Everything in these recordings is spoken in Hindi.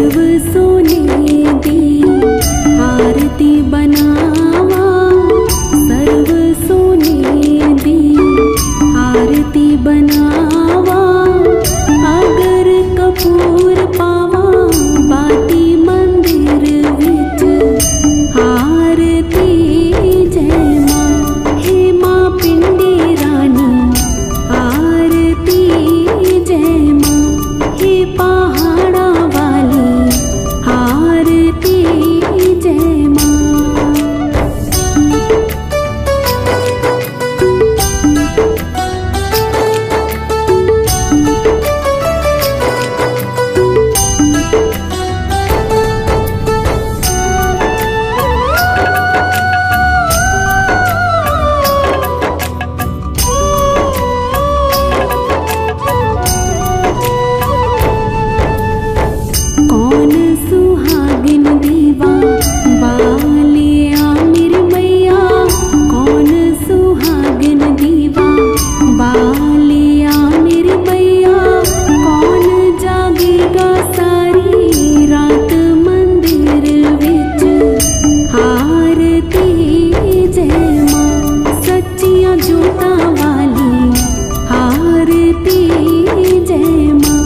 सर्व सोने दी आरती बनावा, सर्व सोने दी आरती बनावा। अगर कपूर पावा बाती मंदिर विच आरती जय मां। हे मां पिंडी रानी आरती जय मां। हे पहाड़ा वाली आरती जय मां। कौन सुहागिन दीवा बालिया मेरी मैया, कौन सुहागिन दीवा बालिया मेरी मैया। कौन जागेगा सारी रात मंदिर विच आरती जय मां। सच्चियां जोतां वाली आरती जय मां।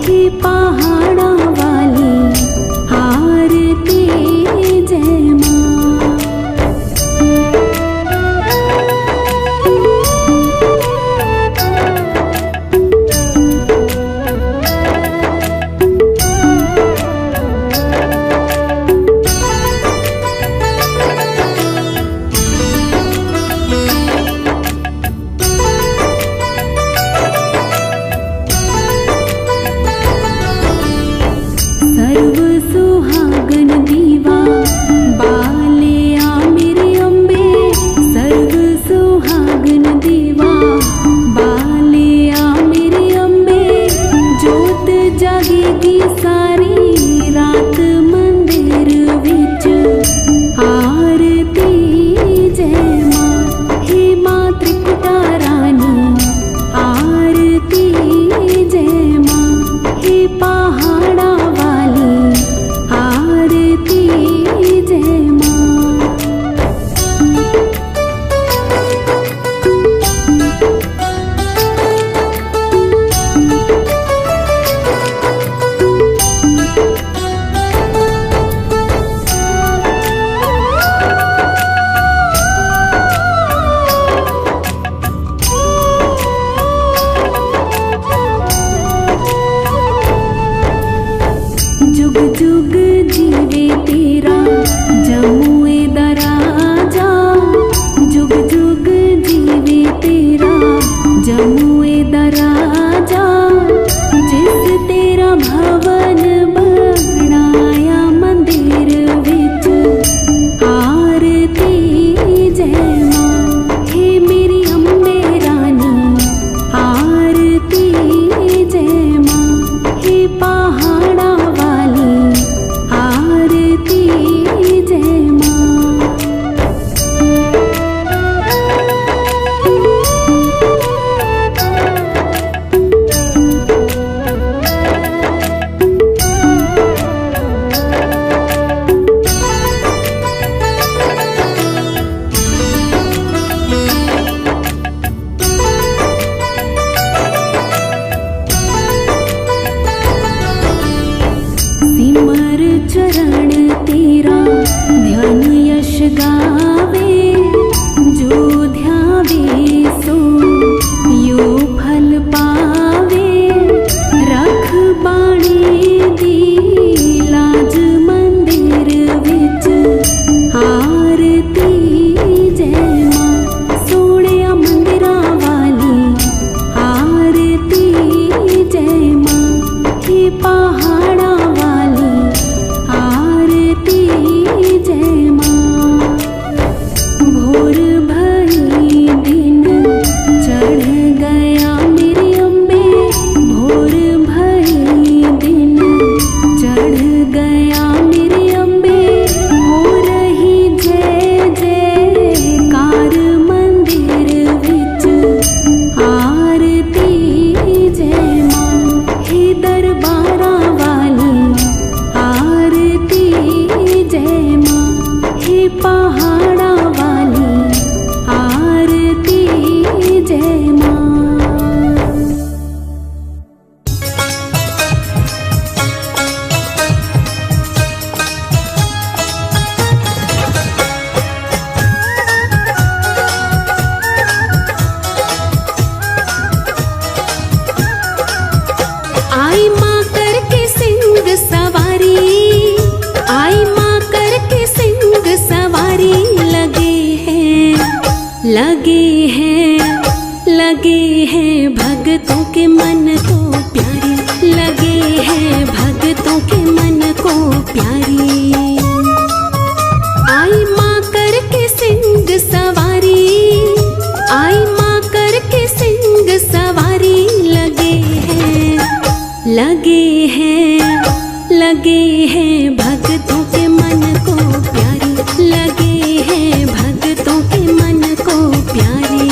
हे पहाड़ा वाली आरती जय मां। सर्व सुहागन दीवा बालिया मेरी अम्बे, सर्व सुहागन दीवा बालिया मेरी अम्बे। जोत जागेगी सारी रात मंदिर विच आरती जय मां। हे मां त्रिकुटा रानी आरती जय मां। हे पहाड़ा आरती जय मां। जुग जुग जीवे तेरा जमुए दराजा, जुग जुग जीवे तेरा जमुए दराजा। जिस तेरा भवन बनाया मंदिर विच आरती जय मां। हे मेरी अम्बे रानी आरती जय मां। हे पहाड़ा आरती जय मां। सिमर चरण तेरा ध्यान यश गावे, जो ध्यावे सो यो फल पावे। रख बाणी दी लाज मंदिर विच आरती जय मां। सोहणिया मंदिरा वाली आरती जय मां। हे पहाड़ा आरती जय मां। भोर भई दिन आई माँ करके सिंह सवारी, आई माँ करके सिंह सवारी। लगे हैं, लगे हैं, लगे हैं भक्तों के मन को प्यारी, लगे हैं भक्तों के मन को प्यारी। आई माँ करके सिंह सवारी, आई माँ करके सिंह सवारी। लगे हैं, लगे हैं, लगे हैं भक्तों के मन को प्यारी, लगे हैं भक्तों के मन को प्यारी।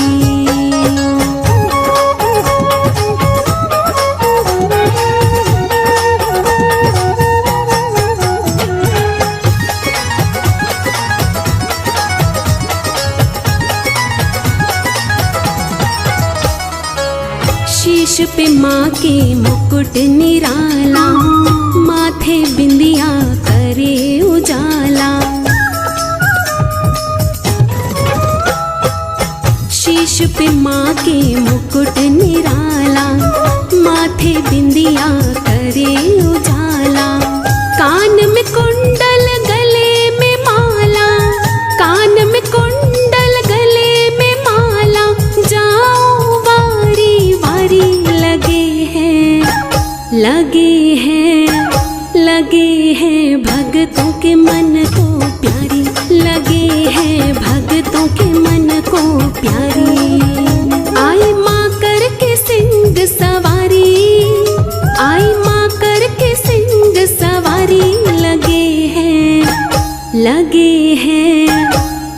शीश पे माँ के मुकुट निराला, माथे बिंदिया करे उजाला। शीश पे माँ के मुकुट निराला, माथे बिंदिया करे उजाला। कान में कुंडल गले में माला, कान में कुंडल गले में माला। जाओ वारी वारी। लगे हैं, लगे हैं, लगे हैं भक्तों के मन को प्यारी, लगे हैं भक्तों के मन को प्यारी। आई माँ करके सिंह सवारी, आई माँ करके सिंह सवारी। लगे हैं, लगे हैं,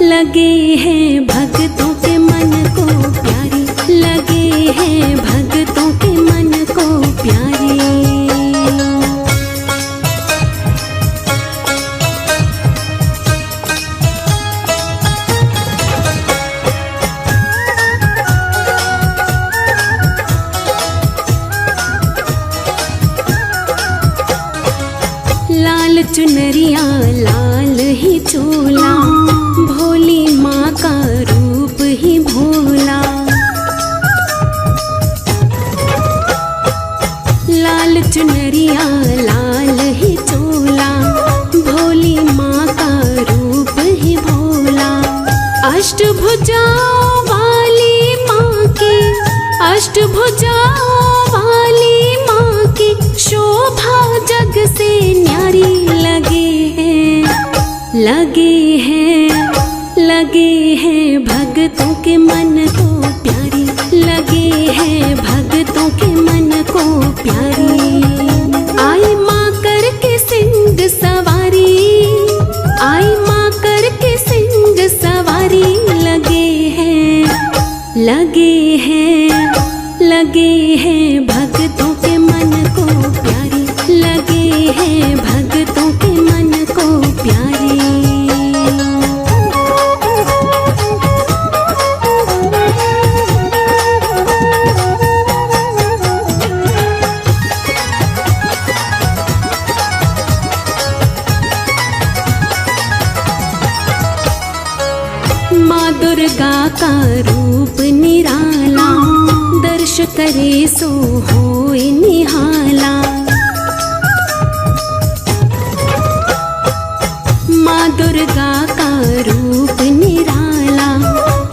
लगे हैं भक्तों के मन को प्यारी, लगे हैं भक्तों के मन को प्यारी। लाल चुनरिया लाल ही चोला, भोली माँ का रूप ही भोला। लाल चुनरिया लाल ही चोला, भोली माँ का रूप ही भोला। अष्टभुजाओं वाली माँ की, अष्टभुजाओं वाली माँ की शोभा जग से न्यारी। लगे हैं, लगे हैं, लगे हैं भक्तों के मन को प्यारी, लगे हैं भक्तों के मन को प्यारी। आई माँ करके सिंह सवारी, आई माँ करके सिंह सवारी। लगे हैं, लगे हैं, लगे हैं भक्तों के मन को प्यारी, लगे हैं भक्तों के मन को प्यारी। माँ दुर्गा का रूप निराला, दर्श करे सो होए निहाला। माँ दुर्गा का रूप निराला,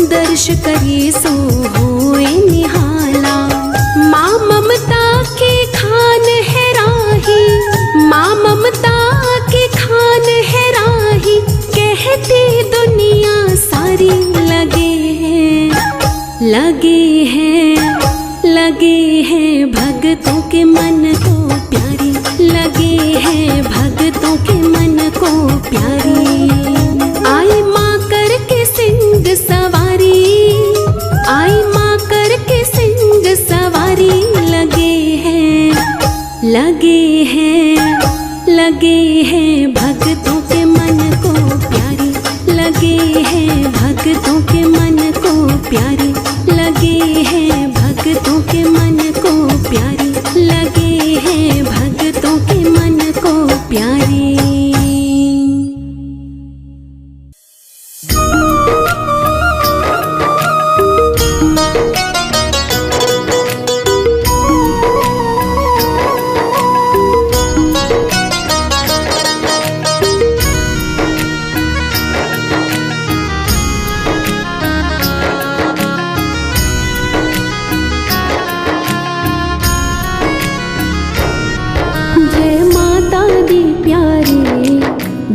दर्श करे सो होए निहाला। माँ ममता की खान है राही, माँ ममता की खान है राही। कहती दुनिया सारी। लगे हैं, लगे हैं, लगे हैं भक्तों के मन को प्यारी, लगे हैं भक्तों के मन को प्यारी। आई माँ करके सिंह सवारी, आई माँ करके सिंह सवारी। लगे हैं, लगे हैं, लगे हैं भक्तों के मन को प्यारी, लगे हैं भक्तों के मन को प्यारी, लगे हैं भक्तों के मन को प्यारी, लगे हैं भक्तों के मन को प्यारी।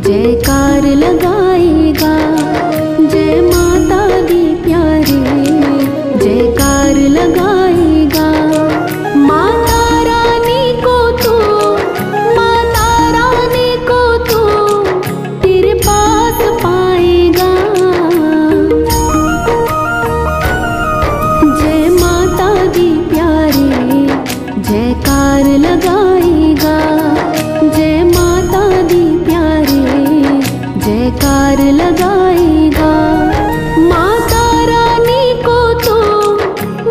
जयकार लगाएगा। जय माता दी प्यारे जयकार लगाएगा। माता रानी को तू, माता रानी को तू तेरे पास पाएगा। जय माता दी प्यारे जयकार लगाएगा। जय माता दी प्यारे जयकार लगाएगा। माता रानी को तू,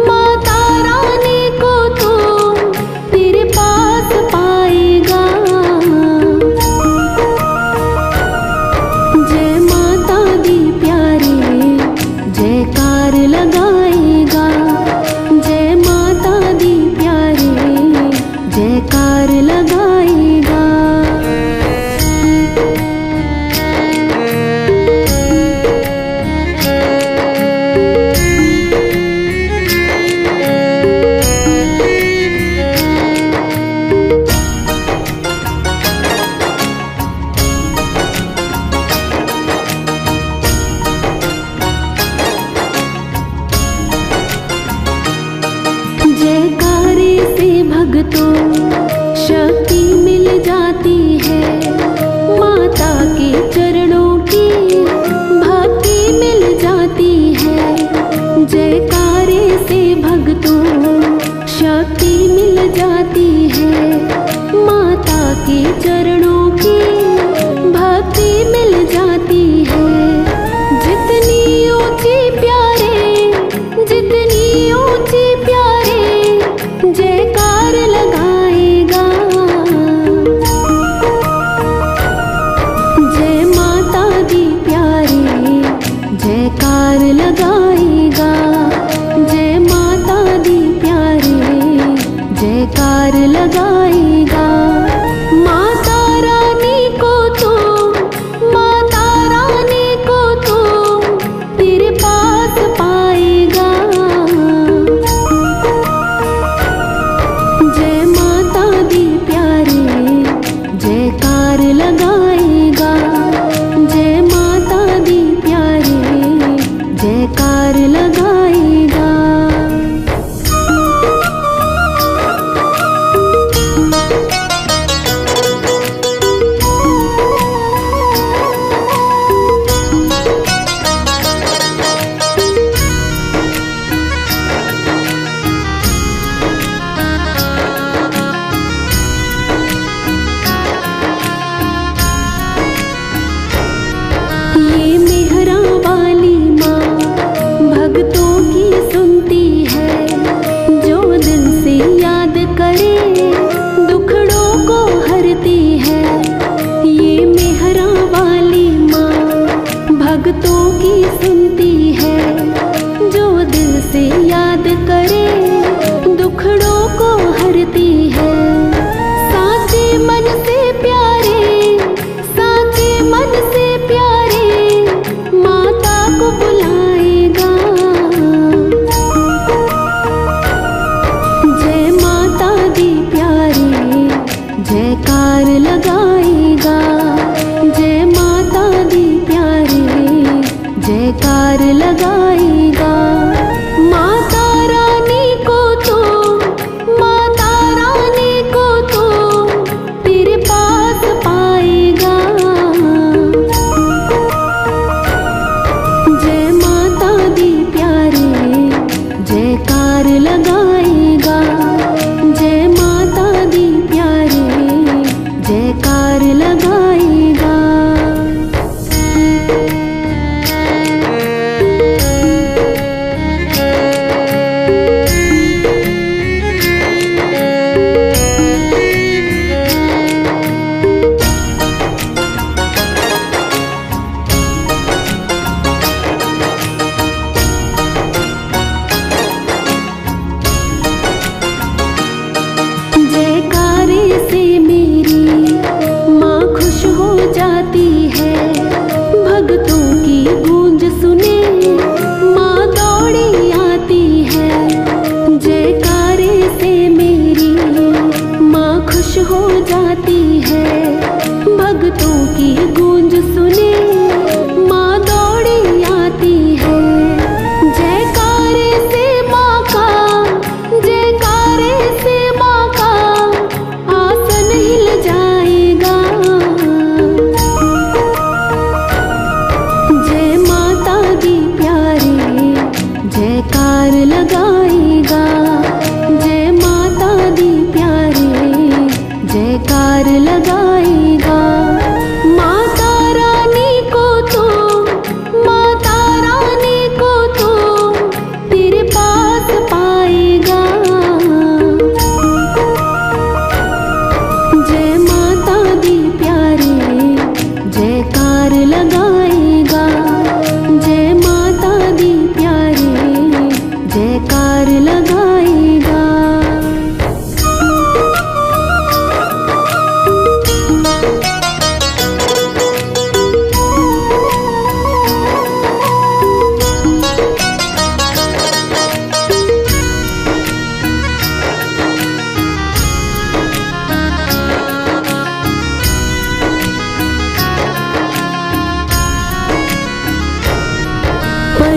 माता रानी को तू तेरे पास पाएगा। जय माता दी प्यारे जयकार लगाएगा। जय माता दी प्यारे जयकार लगाएगा। जयकारे से भक्तों शक्ति मिल जाती है। माता के चरणों की भक्ति मिल जाती है। जयकारे से भक्तों शक्ति मिल जाती है। माता के चरणों की भक्ति मिल जाती है। जितनी ऊंची प्यारे, जितनी ऊंची प्यारे जयकार लगाएगा। जय माता दी प्यारे जयकार लगाएगा। जय माता दी प्यारे जयकार लगाएगा। माता रानी को तू, माता रानी को तू तेरे पास पाएगा। जय माता दी प्यारे जयकार लगाएगा। जय माता दी प्यारे जयकार लगाएगा।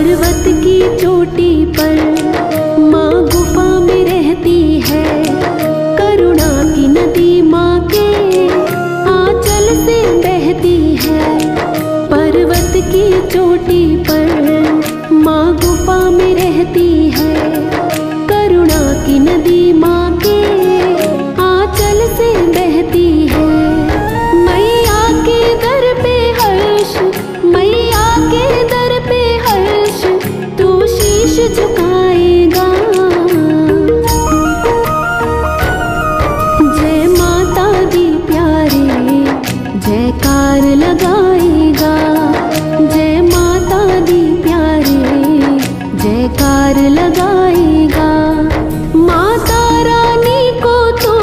पर्वत की चोटी पर माँ गुफा में रहती है। करुणा की नदी माँ के आंचल से बहती है। पर्वत की चोटी पर माँ गुफा में रहती है। करुणा की नदी माँ के आंचल से बहती है। मैया के दर पे हर्ष, मैया के दर पे हर्ष, तू शीश झुकाएगा। जय माता दी प्यारे जयकार लगाएगा। जय माता दी प्यारे जयकार लगाएगा। माता रानी को तो,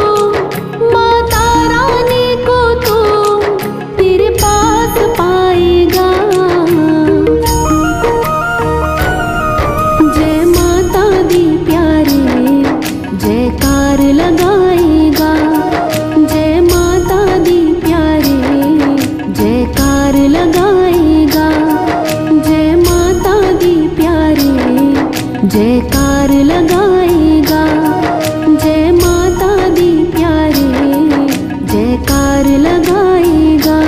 माता रानी को तो तेरे पास पाएगा। जय माता दी प्यारे जयकार लगाएगा। जय माता दी प्यारे जयकार लगाएगा। जय माता दी प्यारे जयकार लगाएगा। जय माता दी प्यारे जयकार लगाएगा।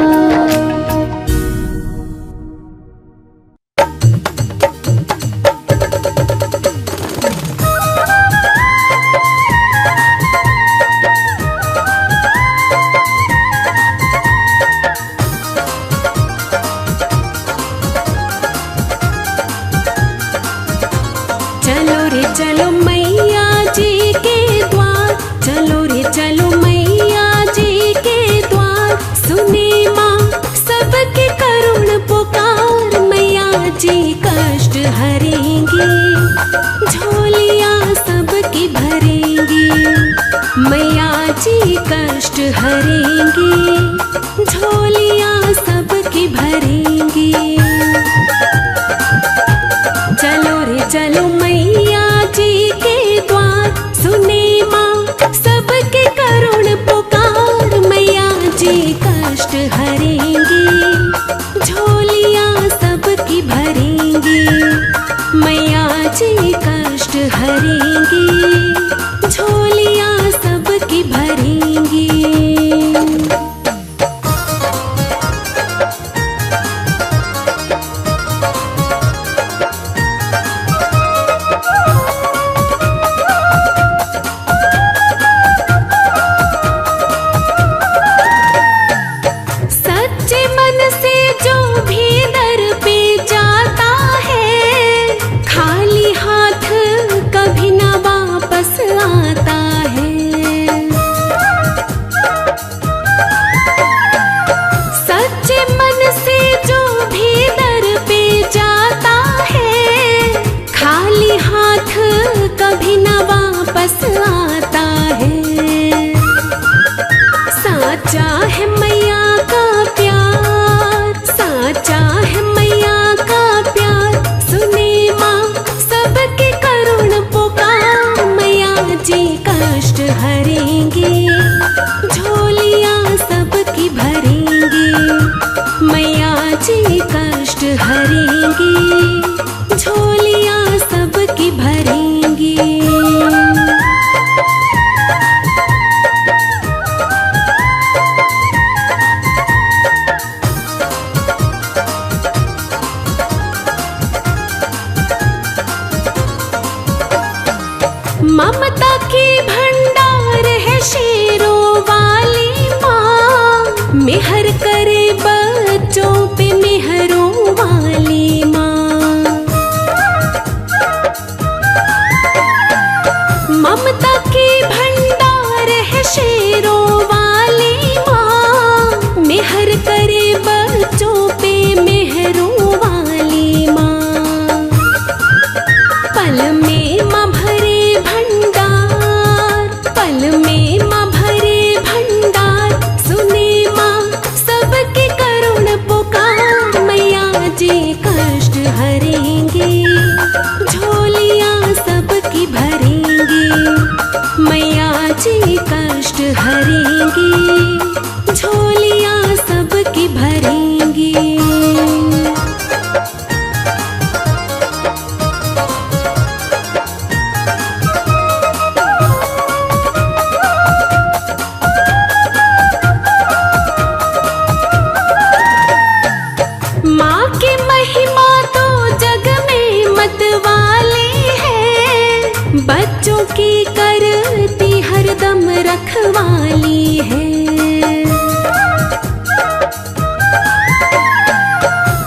चलो रे चलो मैया जी के द्वार, चलो रे चलो मैया जी के द्वार। सुने माँ सबके करुण पुकार, मैया जी कष्ट हरेंगी, झोलियाँ सबकी भरेंगी। मैया जी कष्ट हरेंगी, झोलियाँ सबकी भरेंगी। चलो रे चलो मैया जी के द्वार, सुने माँ सबके करुण पुकार। मैया जी कष्ट हरेंगी, झोलियाँ सबकी भरेंगी। मैया जी कष्ट हरेंगी, झोलियाँ सबकी भरेंगी। कभी न वापस आता है। साचा है मैया का प्यार, साचा है मैया का प्यार। सुने माँ सबके करुण पुकार, मैया जी कष्ट हरेंगी, झोलियाँ सबकी भरेंगी। मैया जी कष्ट हरेंगी, झोलियाँ सबकी भरेंगी। ममता की भंडार है शेरों वाली माँ, मेहर करे बच्चों पे मेहरों वाली माँ। ममता की भंडार है शेरों वाली माँ, मेहर करे बच्चों पे मेहरों वाली माँ। पल में माँ भरे भंडार, पल में माँ भरे भंडार। सुने माँ सबके करुण पुकार, मैया जी कष्ट हरेंगी, झोलियाँ सबकी भरेंगी। मैया जी कष्ट हरेंगी, झोलियाँ सबकी भरेंगी। रखवाली है।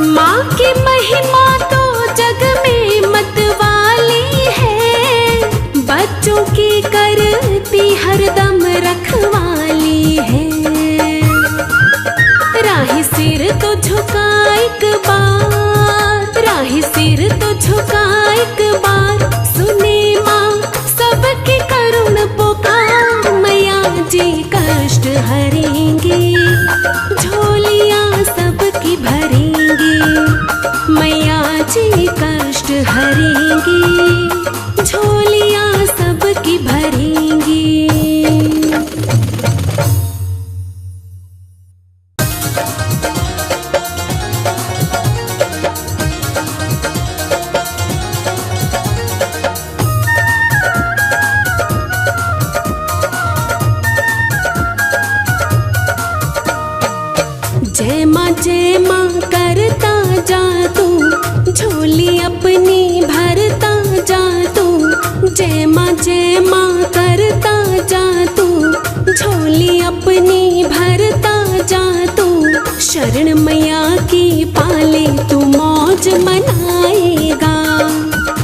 माँ की महिमा तो जग में मतवाली है, बच्चों की करती हरदम रखवाली है। राही सिर तो झुका एक बार, राही सिर तो झुका एक बार, सुने माँ सबके करुण पुकार। मैया जी कष्ट हरेंगे, झोलियाँ सबकी भरेंगे। मैया जी कष्ट हरेंगे, झोलियाँ सबकी भरेंगी। जय माँ करता जा तू, झोली अपनी भरता जा तू। जय माँ करता जा तू, झोली अपनी भरता जा तू। शरण मैया की पाले तू मौज मनाएगा,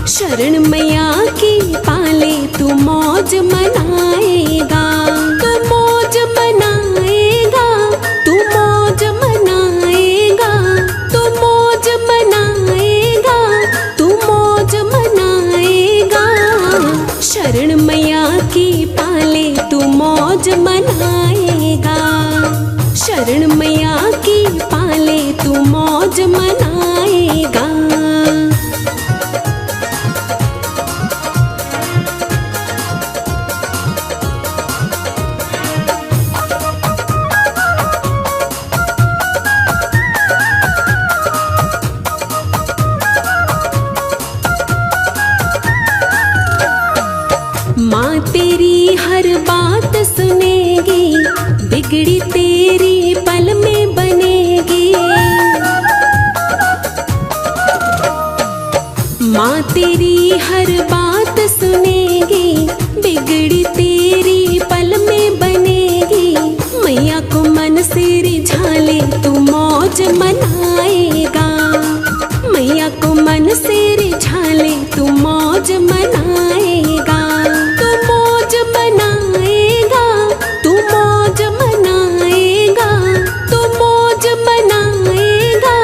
शरण मैया की पाले तू मौज मनाएगा। तू मौज मनाएगा, तू मौज मनाएगा, तू मौज मनाएगा, तू मौज मनाएगा। शरण मैया की पाले तू मौज मनाएगा, शरण मैया की पाले तू मौज मनाएगा। माँ तेरी हर बात सुनेगी, बिगड़ी तेरी पल में बनेगी। माँ तेरी हर बात सुनेगी, बिगड़ी तेरी पल में बनेगी। मैया को मन से रिझाले तू मौज मनाएगा, मैया को मन से रिझाले तू मौज मनाएगा। तू मौज मनाएगा, तू मौज मनाएगा, तू मौज मनाएगा,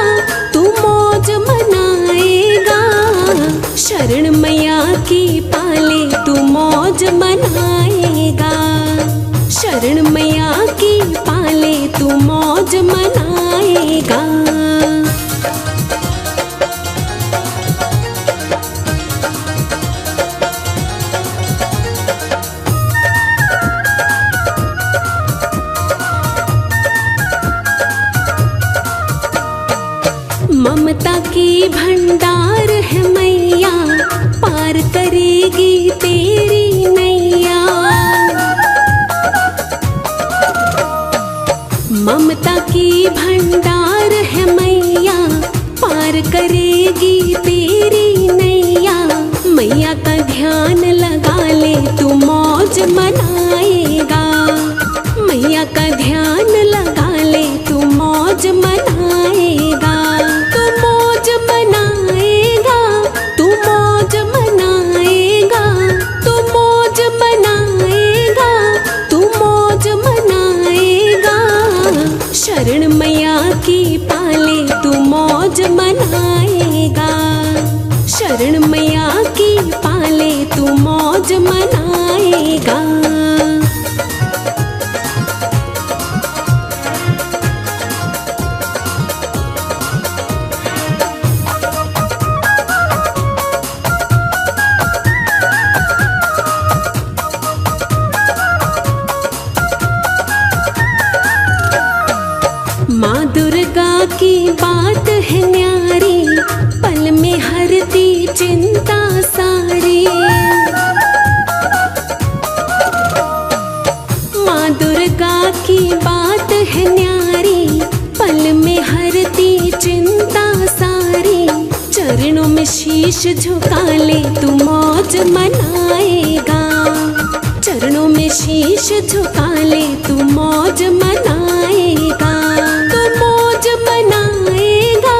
तू मौज मनाएगा। शरण मैया की पाले तू मौज मनाएगा, शरण मैया की पाले तू मौज मनाएगा। ममता की भंडार है मैया, पार करेगी तेरी नैया। ममता की भंडार है मैया, पार करेगी तेरी नैया। मैया का ध्यान लगा ले तू मौज मनाएगा, मैया का ध्यान लगा ले तू मौज मनाएगा। तू मौज मनाएगा, तू मौज मनाएगा, तू मौज मनाएगा, तू मौज मनाएगा। शरण मैया की पाले तू मौज मनाएगा, शरण मैया की पाले तू मौज मनाएगा। माँ दुर्गा की बात है न्यारी, पल में हरती चिंता सारी। माँ दुर्गा की बात है न्यारी, पल में हरती चिंता सारी। चरणों में शीश झुका ले तू मौज मनाएगा, चरणों में शीश झुका ले, तू मौज मनाएगा, तू मौज मनाएगा,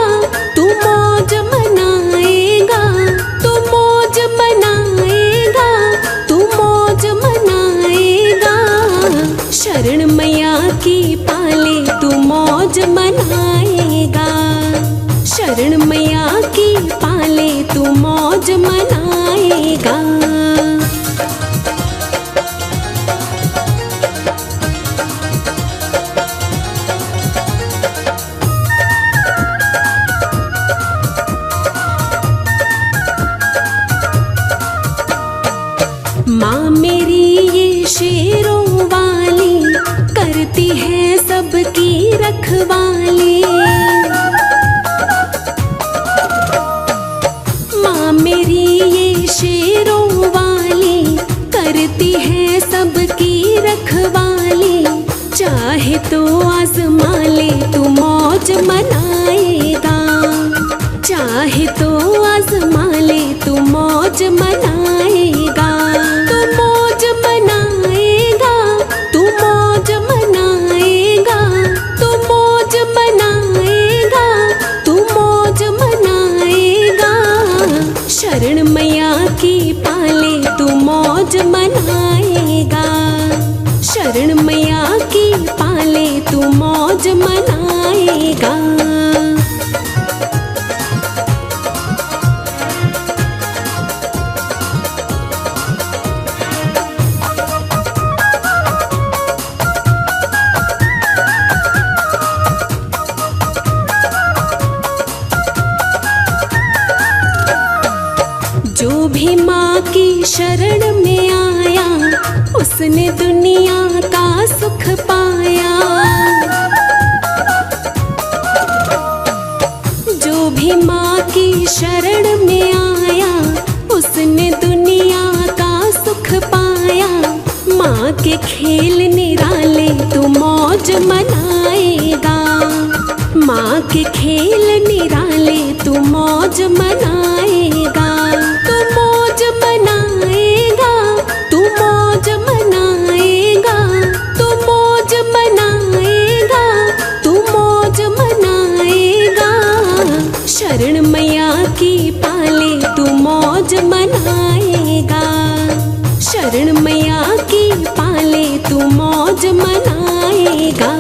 तू मौज मनाएगा, तू मौज मनाएगा, तू मौज मनाएगा। शरण मैया की पाले तू मौज मनाएगा, शरण मैया की पाले तू मौज मनाएगा। माँ मेरी ये शेरों वाली, करती है सबकी रखवाली। माँ मेरी ये शेरों वाली, करती है सबकी रखवाली। चाहे तो आज़मा ले तू मौज मनाएगा, चाहे तो आज़मा ले तू मौज मनाएगा, तू मौज मनाएगा, तू मौज मनाएगा, तू मौज मनाएगा, तू मौज मनाएगा। शरण मैया की पाले तू मौज मनाएगा, शरण मैया की पाले तू मौज मनाएगा। जो भी माँ की शरण में आया, उसने दुनिया का सुख पाया। जो भी माँ की शरण में आया, उसने दुनिया का सुख पाया। माँ के खेल निराले तू मौज मनाएगा, माँ के खेल निराले तू मौज मनाएगा, तू मौज मनाएगा, तू मौज मनाएगा, तू मौज मनाएगा, तू मौज मनाएगा। शरण मैया की पाले तू मौज मनाएगा, शरण मैया की पाले तू मौज मनाएगा।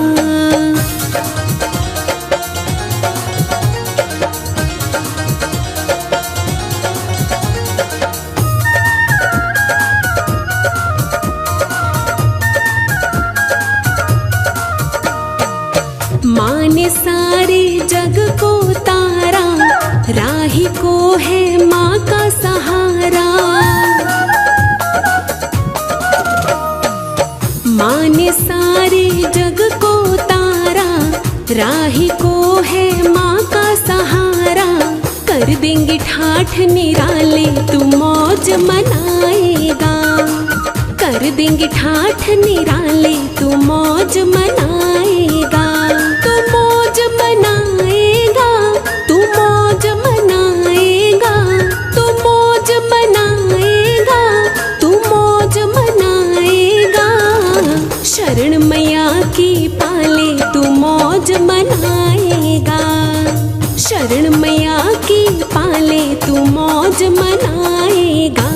माँ ने सारे जग को तारा, राही को है माँ का सहारा। माँ ने सारे जग को तारा, राही को है माँ का सहारा। कर देंगे ठाठ निराले तू मौज मनाएगा, कर देंगे ठाठ निराले तू मौज मनाएगा, तू मौज मनाएगा, तू मौज मनाएगा, तू मौज मनाएगा, तू मौज मनाएगा। शरण मैया की पाले तू मौज मनाएगा, शरण मैया की पाले तू मौज मनाएगा।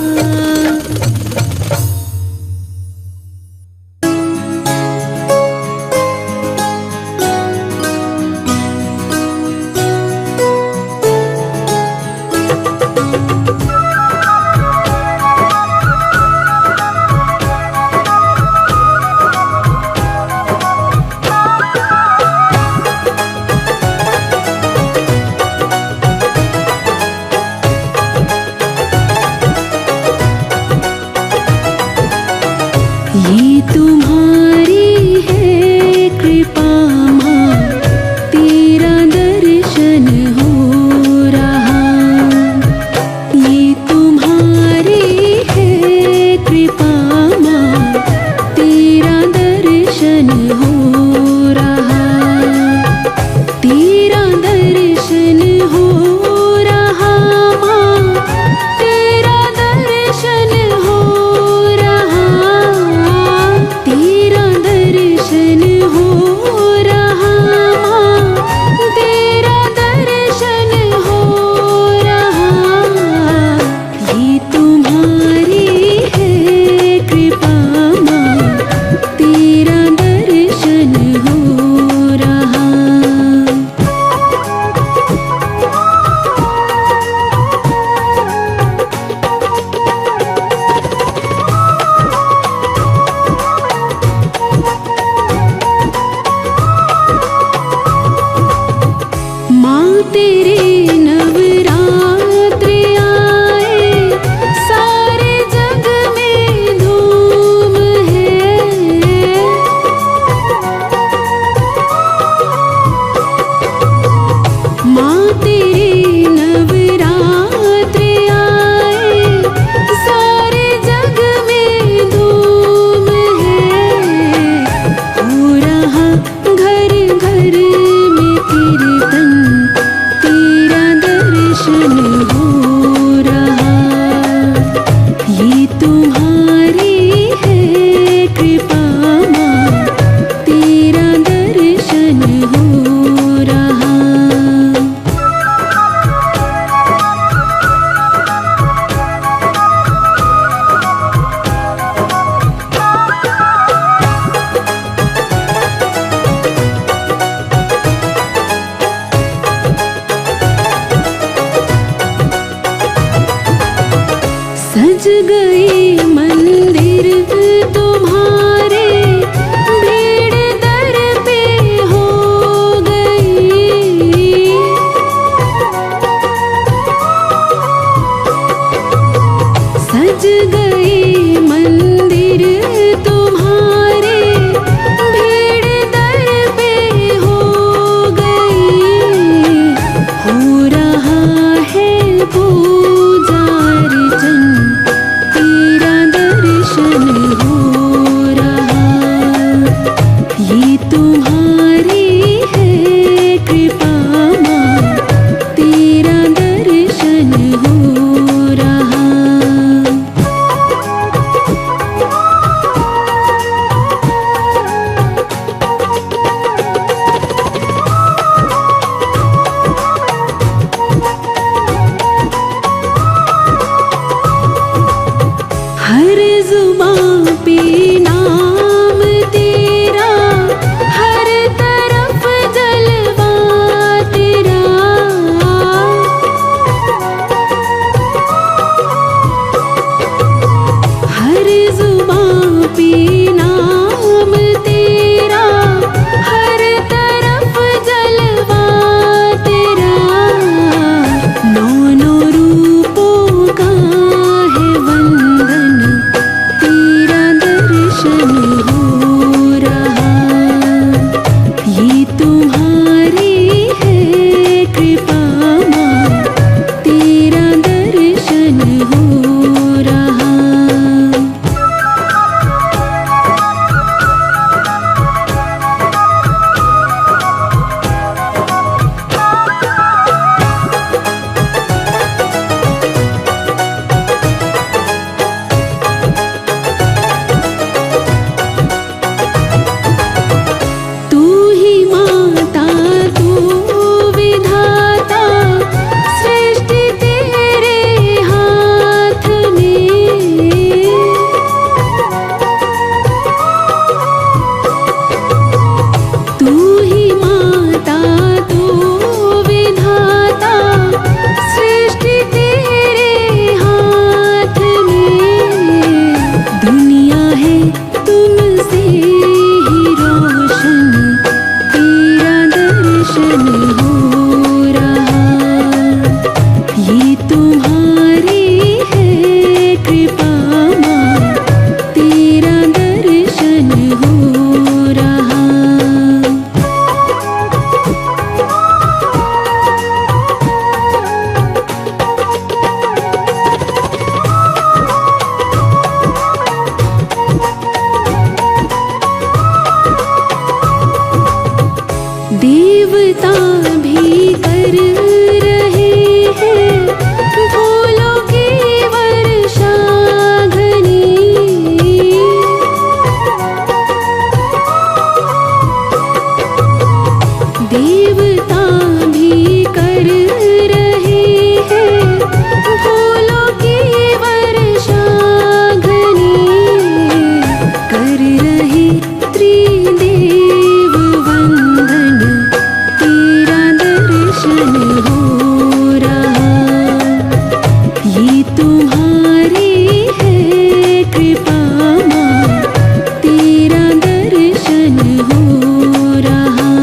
ये तुम्हारी है कृपा माँ, तेरा दर्शन हो रहा। ये तुम्हारी है कृपा माँ, तेरा दर्शन हो रहा, तेरा दर्शन हो रहा माँ, तेरा दर्शन हो रहा। देवता भी कर रहे हैं फूलों की वर्षा घनी। देवता भी कर रहे हैं फूलों की वर्षा घनी। कर रहे त्रिदेव वंदन, तेरा दर्शन हो रहा। ये तुम्हारी है कृपा माँ, तेरा दर्शन हो रहा।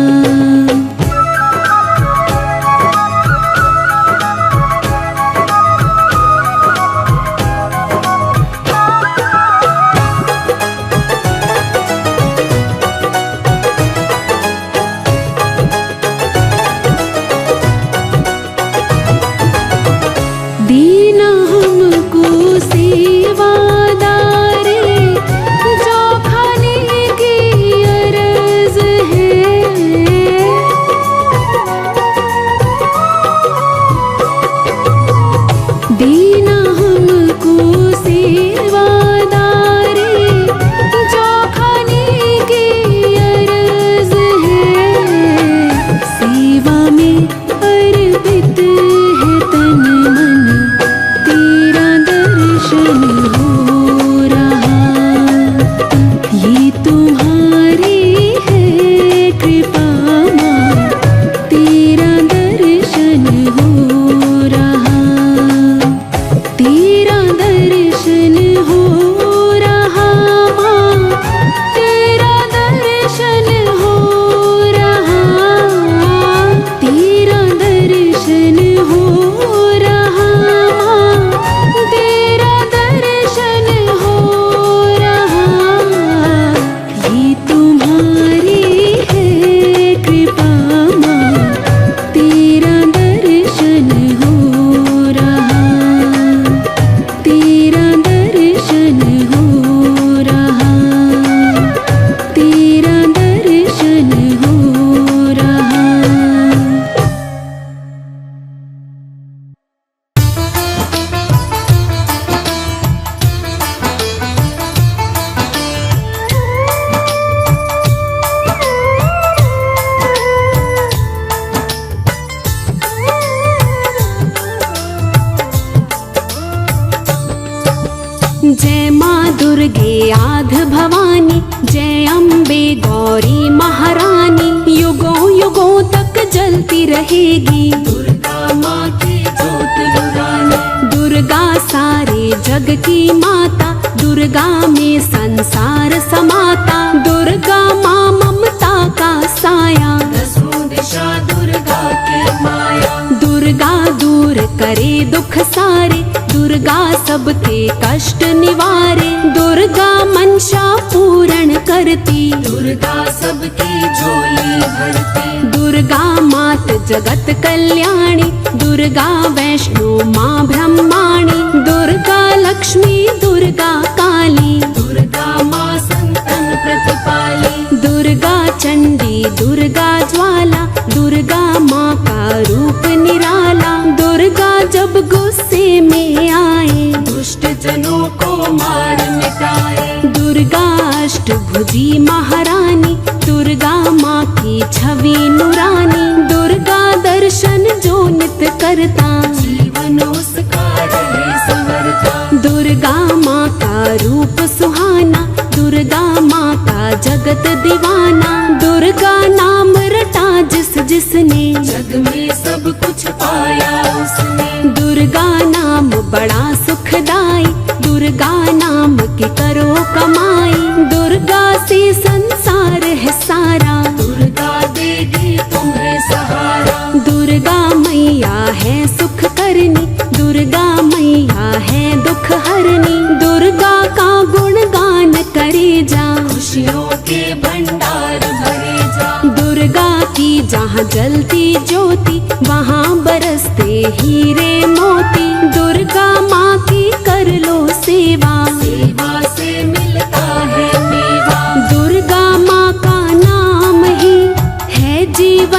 दीना हमको सेवादारे, जो खाने की अरज है। दीना हमको सेवादारे, जो खाने की अरज है। सेवा में अर्पित है तन मन, तेरा दर्शन हो रहा। ये तुम्हारी है कृपा माँ, तेरा दर्शन हो रहा। तेरा दर्शन हो रहा माँ, तेरा दर्शन हो रहा। तेरा दर्शन हो रहा माँ, तेरा दर्शन हो रहा। ये तुम्हारी है कृपा माँ, तेरा दर्शन हो रहा। तेरा दर्शन हो रहा। तेरा दर्शन हो रहा। जय माँ दुर्गे आध भवानी, जय अम्बे गौरी महारानी। युगों युगों तक जलती रहेगी दुर्गा माँ की जोत लुरानी। दुर्गा सारे जग की माता, दुर्गा में संसार समाता। दुर्गा माँ ममता का साया, दसों दिशा दुर्गा की माया। दुर्गा दूर करे दुख सारे, दुर्गा सबके कष्ट निवारे। दुर्गा मंशा पूर्ण करती, दुर्गा सबकी झोली भरती। दुर्गा मात जगत कल्याणी, दुर्गा वैष्णो माँ ब्रह्माणी। दुर्गा लक्ष्मी दुर्गा काली, दुर्गा माँ संतन प्रतिपाली। दुर्गा चंडी दुर्गा ज्वाला, दुर्गा माँ का रूप निराला। दुर्गा जब गुस्से में आए, दुष्ट जनों को मार मिटाए। दुर्गा अष्टभुजी महारानी, दुर्गा माँ की छवि नुरानी। दुर्गा दर्शन जो नित करता, जीवन उसका रहे संवरता। दुर्गा माँ का रूप सुहाना, दुर्गा माँ का जगत दीवाना। दुर्गा नाम रटा जिस जिसने, जग में सब कुछ पाया उसने। दुर्गा नाम बड़ा सुखदाई, दुर्गा नाम की करो कमाई। दुर्गा से संसार है सारा, दुर्गा देगी तुम्हें सहारा। दुर्गा मैया है सुख करनी, दुर्गा मैया है दुख हरनी। दुर्गा का गुणगान करे जा, खुशियों के भंडार भरे जा। दुर्गा की जहाँ जलती ज्योति, वहाँ बरसते हीरे मोती। दुर्गा माँ की कर लो सेवा, सेवा से मिलता है मेवा। दुर्गा माँ का नाम ही है जीवन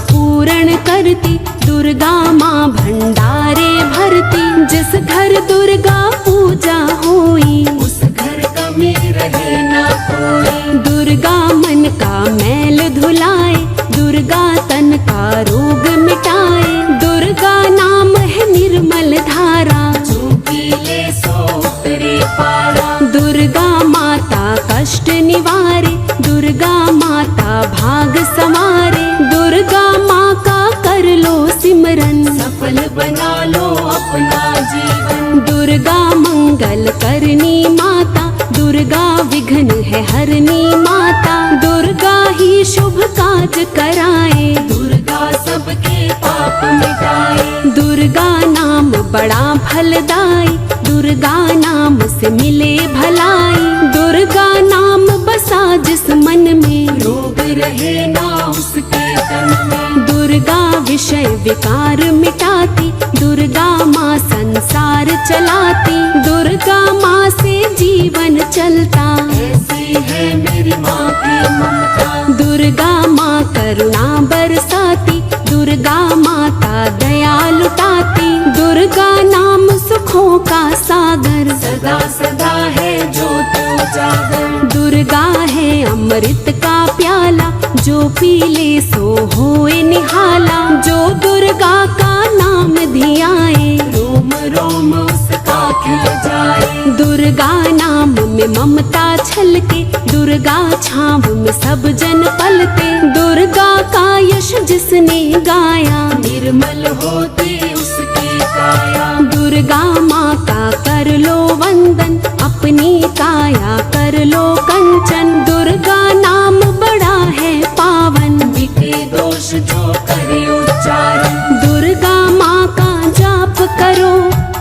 पूर्ण करती, दुर्गा माँ भंडारे भरती। जिस घर दुर्गा पूजा होई, उस घर कमी रहे ना कोई। दुर्गा मन का मैल धुलाए, दुर्गा तन का रोग मिटाए। दुर्गा नाम है निर्मल धारा, जो पी ले सो उतरे पारा। दुर्गा माता कष्ट निवारे, दुर्गा माता भाग संवारे। दुर्गा माँ का कर लो सिमरन, सफल बना लो अपना जीवन। दुर्गा मंगल करनी माता, दुर्गा विघ्न है हरनी माता। दुर्गा ही शुभ काज कराए, दुर्गा सबके पाप मिटाए। दुर्गा नाम बड़ा फलदाई, दुर्गा नाम से मिले भलाई। दुर्गा नाम बसा जिस मन में, रोग रहे ना उसके तन में। दुर्गा विषय विकार मिटाती, दुर्गा माँ संसार चलाती। दुर्गा माँ से जीवन चलता, ऐसी है मेरी माँ की ममता। दुर्गा माँ करुणा बरसाती, दुर्गा माता दया लुटाती। दुर्गा नाम सुखों का सागर, सदा सदा है ज्योत उजागर। दुर्गा है अमृत का प्याला, जो पी ले सो होए निहाला। जो दुर्गा का नाम धियाए, रोम रोम उसका खिल जाए। दुर्गा नाम में ममता छलके, दुर्गा छाव में सब जन पलते। दुर्गा का यश जिसने गाया, निर्मल होती उसकी काया। दुर्गा माँ का कर लो वंदन, अपनी काया कर लो कंचन। दुर्गा नाम बड़ा है पावन, मिटे दोष जो करे उच्चारण। दुर्गा माँ का जाप करो,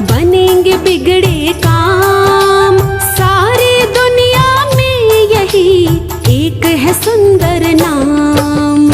बनेंगे बिगड़े काम। सारी दुनिया में यही एक है सुंदर नाम।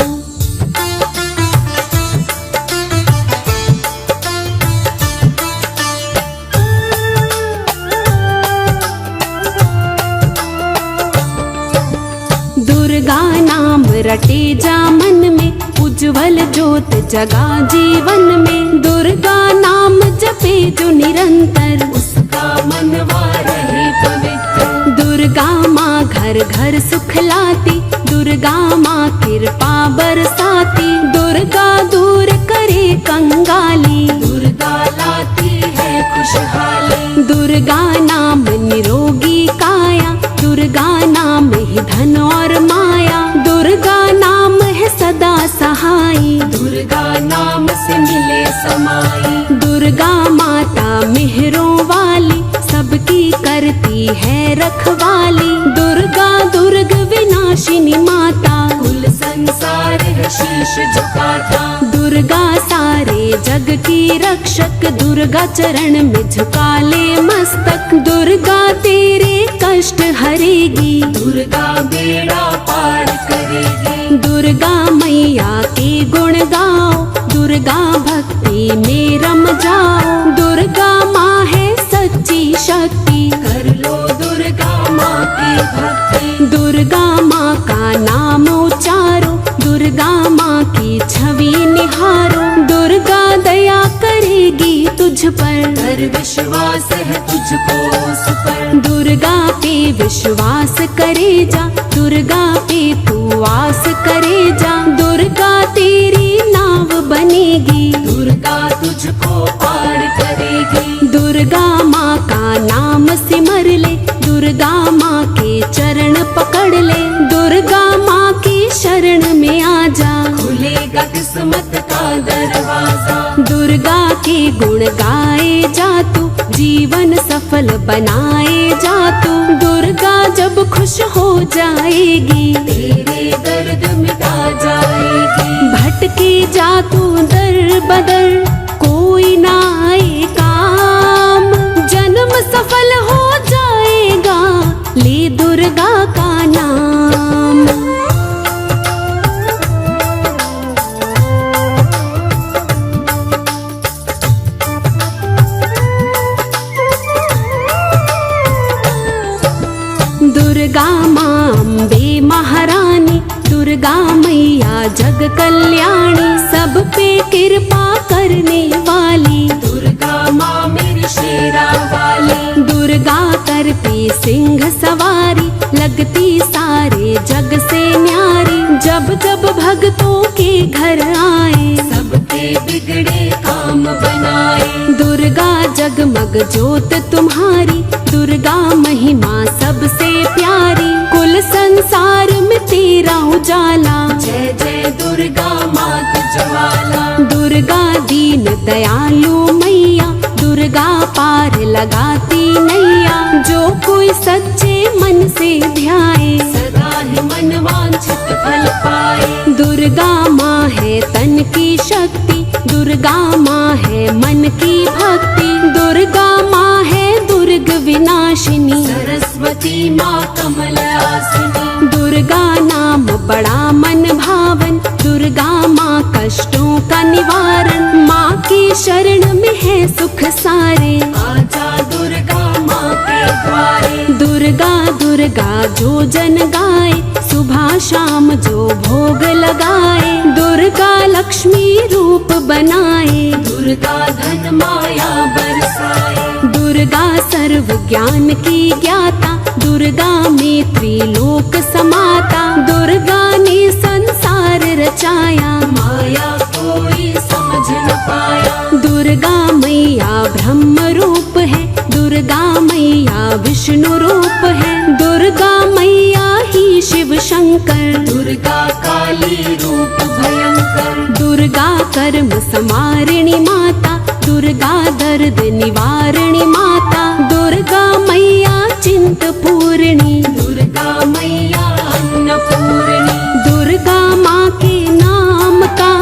दुर्गा नाम रटे जा मन में, उज्जवल ज्योत जगा जीवन में। दुर्गा नाम जपे जो निरंतर, उसका मनवा रहे पवित्र। दुर्गा माँ घर घर सुख लाती, दुर्गा माँ कृपा बरसाती। दुर्गा दूर करे कंगाली, दुर्गा लाती है खुशहाली। दुर्गा नाम निरोगी काया, दुर्गा नाम ही धन और माया। दुर्गा नाम है सदा सहाई, दुर्गा नाम से मिले समाई। दुर्गा माता मेहरों वाली, सबकी करती है रखवाली। दुर्गा दुर्ग विनाशिनी माता, कुल संसार है शीश झुकाता। दुर्गा सारे जग की रक्षक, दुर्गा चरण में झुका ले मस्तक। दुर्गा तेरे कष्ट हरेगी, दुर्गा बेड़ा पार करेगी। दुर्गा मैया के गुण गाओ, दुर्गा भक्ति में रम जाओ। दुर्गा माँ है सच्ची शक्ति, कर लो दुर्गा माँ की भक्ति। दुर्गा माँ का नाम उचारो, दुर्गा माँ की छवि निहारो। दुर्गा दया करेगी तुझ पर, कर विश्वास है तुझको उस पर। दुर्गा पे विश्वास करे जा, दुर्गा पे तू आस करे जा। दुर्गा तेरी नाव बनेगी, दुर्गा तुझको पार करेगी। दुर्गा माँ का नाम सिमर ले, दुर्गा माँ के चरण पकड़ ले। दुर्गा माँ की शरण में आ जा, खुलेगा किस्मत का दरवाजा। दुर्गा के गुण गाए जा तू, जीवन सफल बनाए जा तू। दुर्गा जब खुश हो जाएगी, तेरे दर्द मिटा जाएगी। भटके जा तू दर बदर, कोई ना आए काम। जन्म सफल हो जाएगा, ले दुर्गा का नाम। दुर्गा माँ अम्बे महारानी, दुर्गा दुर्गा मैया जग कल्याणी, सब पे कृपा करने वाली। दुर्गा माँ मेरी शेरा वाली, दुर्गा करती सिंह सवारी, लगती सारे जग से न्यारी। जब जब भक्तों के घर आए, सबके बिगड़े काम बनाए। दुर्गा जगमग ज्योत तुम्हारी, दुर्गा महिमा सबसे प्यारी। कुल संसार में तेरा उजाला, जय जय दुर्गा मात ज्वाला। दुर्गा दीन दयालु मैया, दुर्गा पार लगाती नैया। जो कोई सच्चे मन से ध्याए, सदा ही मन वांछित फल पाए। दुर्गा माँ है तन की शक्ति, दुर्गा माँ है मन की भक्ति। दुर्गा माँ है दुर्ग विनाशिनी, सरस्वती माँ कमलासिनी। दुर्गा नाम बड़ा मन भावन, दुर्गा माँ कष्टों का निवारण। माँ की शरण में है सुख सारे, आजा दुर्गा माँ के द्वारे। दुर्गा दुर्गा जो जन गाए, सुबह शाम जो भोग लगाए। दुर्गा लक्ष्मी रूप बनाए, दुर्गा धन माया बरसाए। दुर्गा सर्व ज्ञान की ज्ञाता, दुर्गा में त्रिलोक समाता। दुर्गा ने संसार रचाया, माया कोई समझ न पाया। दुर्गा मैया ब्रह्म रूप है, दुर्गा मैया विष्णु रूप है। दुर्गा मैया ही शिव शंकर, दुर्गा काली रूप भयंकर। दुर्गा कर्म समारिणी माता, दुर्गा दर्द निवारिणी माता। दुर्गा मैया चिंत पूर्णी, दुर्गा मैया अन्नपूर्णी। दुर्गा माँ के नाम का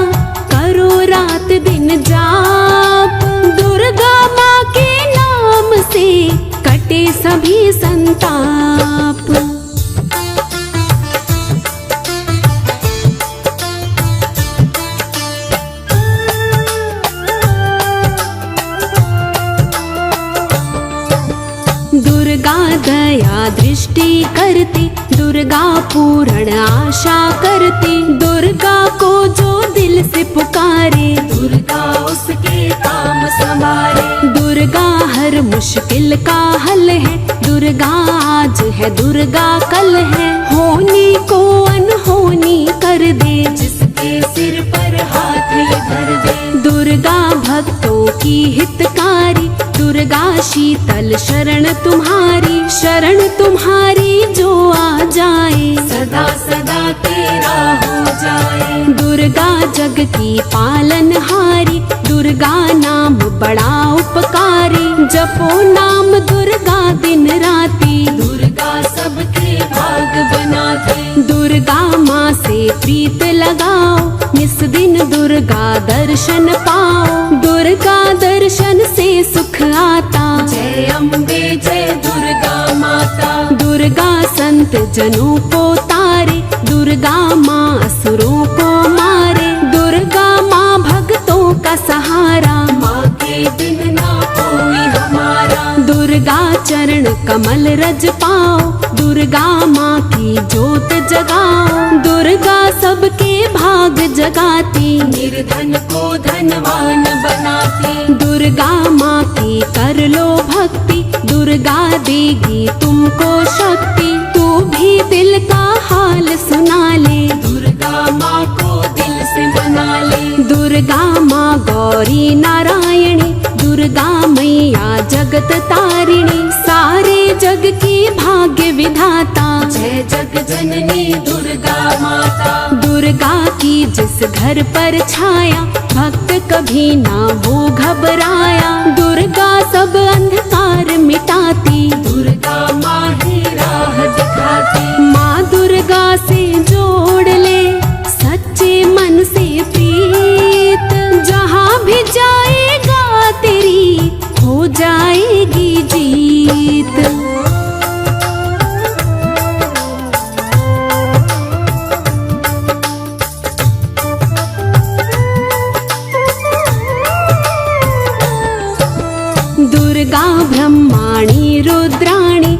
करो रात दिन जाप। दुर्गा माँ के नाम से कटे सभी संताप। दुर्गा दया दृष्टि करती, दुर्गा पूर्ण आशा करती। दुर्गा को जो दिल से पुकारे, दुर्गा उसके काम संभाले। दुर्गा हर मुश्किल का हल है, दुर्गा आज है दुर्गा कल है। होनी को अनहोनी कर दे, जिसके सिर पर हाथ ये धर दे। दुर्गा भक्तों की हितकारी, दुर्गा शीतल शरण तुम्हारी। शरण तुम्हारी जो आ जाए, सदा सदा तेरा हो जाए। दुर्गा जग की पालनहारी, दुर्गा नाम बड़ा उपकारी। जपो नाम दुर्गा दिन राती, दुर्गा सबके भाग बनाती। दुर्गा माँ से प्रीत लगाओ, निस दिन दुर्गा दर्शन पाओ। दुर्गा दर्शन से सुख आता, जय अम्बे जय दुर्गा माता। दुर्गा संत जनों को तारे, दुर्गा माँ असुरों को मारे। दुर्गा माँ भक्तों का सहारा, माँ के बिन ना कोई हमारा। दुर्गा चरण कमल रज पाओ, दुर्गा माँ की ज्योत जगाओ। दुर्गा सबके भाग जगाती, निर्धन को धनवान बनाती। दुर्गा माँ की कर लो भक्ति, दुर्गा देगी तुमको शक्ति। तू भी दिल का हाल सुना ले, दुर्गा माँ को दिल से मना ले। दुर्गा माँ गौरी नारायणी, दुर्गा मैया जगत तारिणी। सारे जग की भाग्य विधाता, जय जग जननी दुर्गा माता। दुर्गा की जिस घर पर छाया, भक्त कभी ना हो घबराया। दुर्गा सब अंधकार मिटाती, दुर्गा माँ ही राह दिखाती। माँ दुर्गा से जोड़ ले सच्चे मन से प्रीत। जहाँ भी जाएगा तेरी हो जाएगी जीत। दुर्गा ब्रह्माणी रुद्राणी,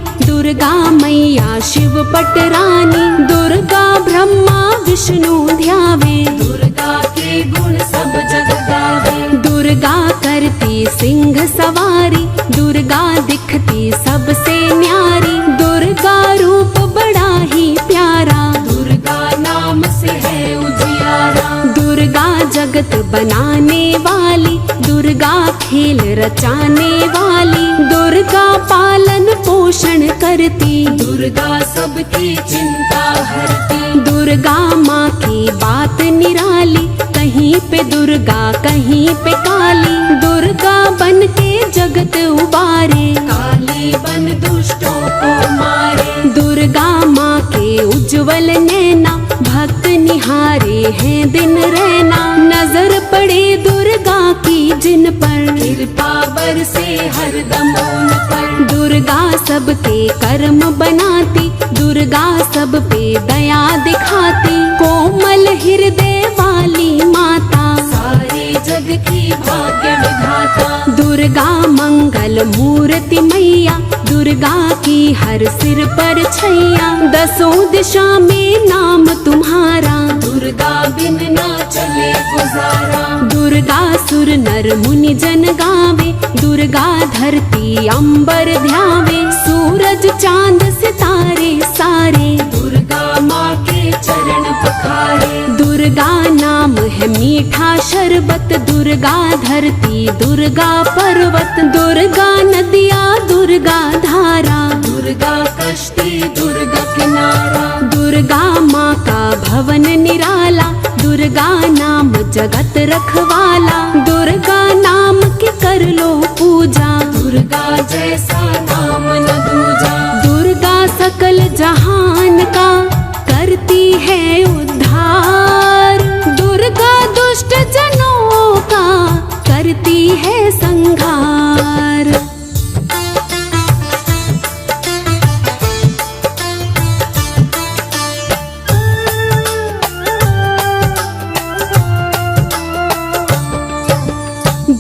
दुर्गा मैया शिव पटरानी, दुर्गा ब्रह्मा विष्णु ध्यावे, दुर्गा के गुण सब जग गावे। दुर्गा करती सिंह सवारी, दुर्गा दिखती सबसे न्यारी, दुर्गा रूप बड़ा ही प्यारा, दुर्गा नाम से है उजियारा। दुर्गा जगत बनाने वाली, दुर्गा खेल रचाने वाली, दुर्गा पालन पोषण करती, दुर्गा सबकी चिंता हरती। दुर्गा माँ की बात निराली, कहीं पे दुर्गा कहीं पे काली, दुर्गा बन के जगत उबारे, काली बन दुष्टों को मारे। दुर्गा माँ के उज्जवल नैना, भक्त निहारे हैं दिन रहना, नजर पड़े दुर्गा की जिन पर, कृपा बरसे हरदम उन पर। दुर्गा सबके कर्म बनाती, दुर्गा सब पे दया दिखाती, कोमल हृदय वाली माता, सारे जग की भाग्य विधाता। दुर्गा मंगल मूर्ति मैया, दुर्गा की हर सिर पर छैया, दसों दिशा में नाम तुम्हारा, दुर्गा बिन ना चले गुजारा। दुर्गा सुर नर मुनि जन गावे, दुर्गा धरती अंबर ध्यावे, सूरज चांद सितारे सारे, दुर्गा माँ के चरण पखारे। दुर्गा नाम है मीठा शरबत, दुर्गा धरती दुर्गा पर्वत, दुर्गा नदिया दुर्गा धारा, दुर्गा कश्ती दुर्गा किनारा। दुर्गा माँ का भवन निराला, दुर्गा नाम जगत रखवाला, दुर्गा नाम की कर लो पूजा, दुर्गा जैसा नाम न दूजा। दुर्गा सकल जहान का करती है उद्धार, दुर्गा दुष्ट जनों का करती है संहार।